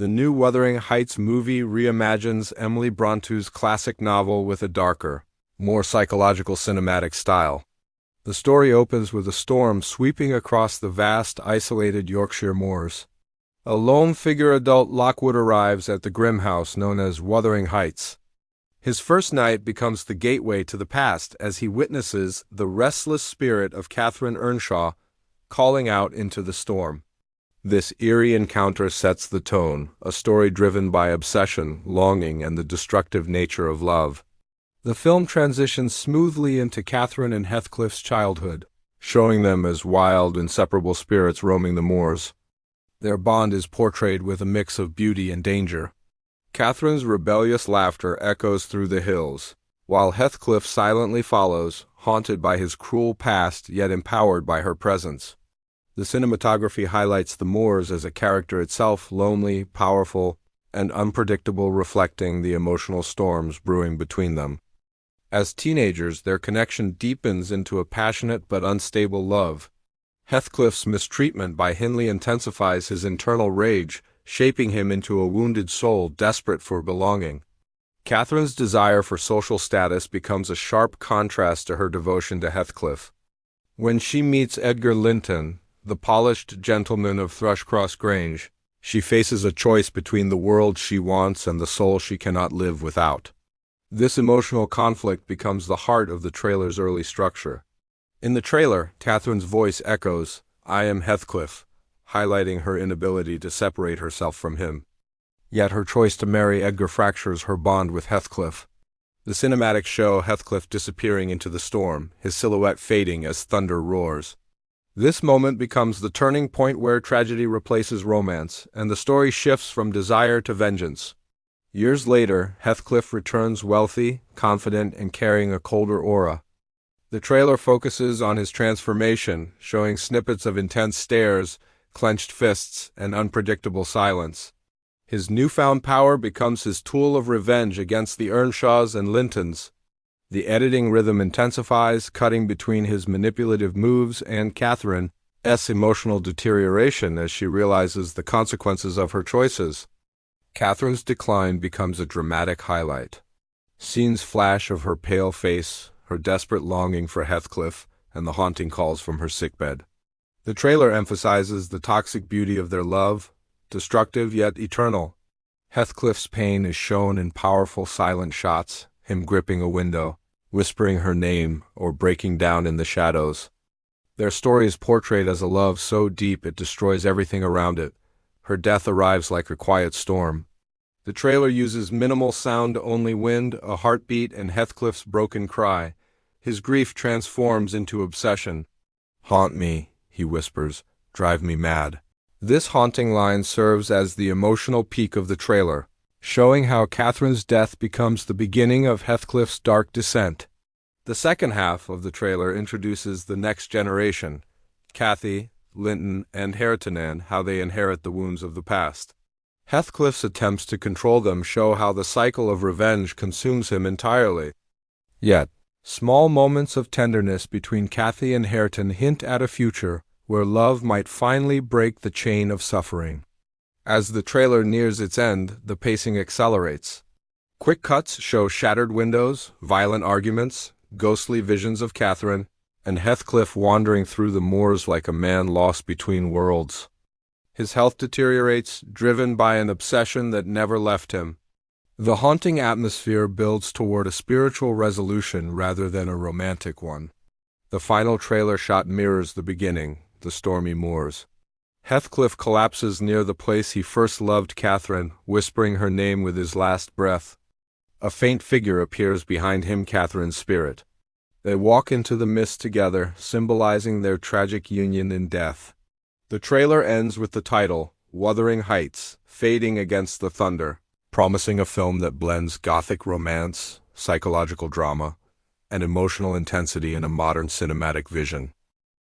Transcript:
The new Wuthering Heights movie reimagines Emily Brontë's classic novel with a darker, more psychological cinematic style. The story opens with a storm sweeping across the vast, isolated Yorkshire moors. A lone-figure adult Lockwood arrives at the grim house known as Wuthering Heights. His first night becomes the gateway to the past as he witnesses the restless spirit of Catherine Earnshaw calling out into the storm. This eerie encounter sets the tone, a story driven by obsession, longing, and the destructive nature of love. The film transitions smoothly into Catherine and Heathcliff's childhood, showing them as wild, inseparable spirits roaming the moors. Their bond is portrayed with a mix of beauty and danger. Catherine's rebellious laughter echoes through the hills, while Heathcliff silently follows, haunted by his cruel past yet empowered by her presence. The cinematography highlights the moors as a character itself, lonely, powerful, and unpredictable, reflecting the emotional storms brewing between them. As teenagers, their connection deepens into a passionate but unstable love. Heathcliff's mistreatment by Hindley intensifies his internal rage, shaping him into a wounded soul desperate for belonging. Catherine's desire for social status becomes a sharp contrast to her devotion to Heathcliff. When she meets Edgar Linton, the polished gentleman of Thrushcross Grange, she faces a choice between the world she wants and the soul she cannot live without. This emotional conflict becomes the heart of the trailer's early structure. In the trailer, Catherine's voice echoes, "I am Heathcliff," highlighting her inability to separate herself from him. Yet her choice to marry Edgar fractures her bond with Heathcliff. The cinematics show Heathcliff disappearing into the storm, his silhouette fading as thunder roars. This moment becomes the turning point where tragedy replaces romance, and the story shifts from desire to vengeance. Years later, Heathcliff returns wealthy, confident, and carrying a colder aura. The trailer focuses on his transformation, showing snippets of intense stares, clenched fists, and unpredictable silence. His newfound power becomes his tool of revenge against the Earnshaws and Lintons. The editing rhythm intensifies, cutting between his manipulative moves and Catherine's emotional deterioration as she realizes the consequences of her choices. Catherine's decline becomes a dramatic highlight. Scenes flash of her pale face, her desperate longing for Heathcliff, and the haunting calls from her sickbed. The trailer emphasizes the toxic beauty of their love, destructive yet eternal. Heathcliff's pain is shown in powerful silent shots, him gripping a window, whispering her name, or breaking down in the shadows. Their story is portrayed as a love so deep it destroys everything around it. Her death arrives like a quiet storm. The trailer uses minimal sound, only wind, a heartbeat, and Heathcliff's broken cry. His grief transforms into obsession. "Haunt me," he whispers, "drive me mad." This haunting line serves as the emotional peak of the trailer, showing how Catherine's death becomes the beginning of Heathcliff's dark descent. The second half of the trailer introduces the next generation, Cathy, Linton, and Hareton, and how they inherit the wounds of the past. Heathcliff's attempts to control them show how the cycle of revenge consumes him entirely. Yet, small moments of tenderness between Cathy and Hareton hint at a future where love might finally break the chain of suffering. As the trailer nears its end, the pacing accelerates. Quick cuts show shattered windows, violent arguments, ghostly visions of Catherine, and Heathcliff wandering through the moors like a man lost between worlds. His health deteriorates, driven by an obsession that never left him. The haunting atmosphere builds toward a spiritual resolution rather than a romantic one. The final trailer shot mirrors the beginning, the stormy moors. Heathcliff collapses near the place he first loved Catherine, whispering her name with his last breath. A faint figure appears behind him, Catherine's spirit. They walk into the mist together, symbolizing their tragic union in death. The trailer ends with the title, Wuthering Heights, fading against the thunder, promising a film that blends Gothic romance, psychological drama, and emotional intensity in a modern cinematic vision.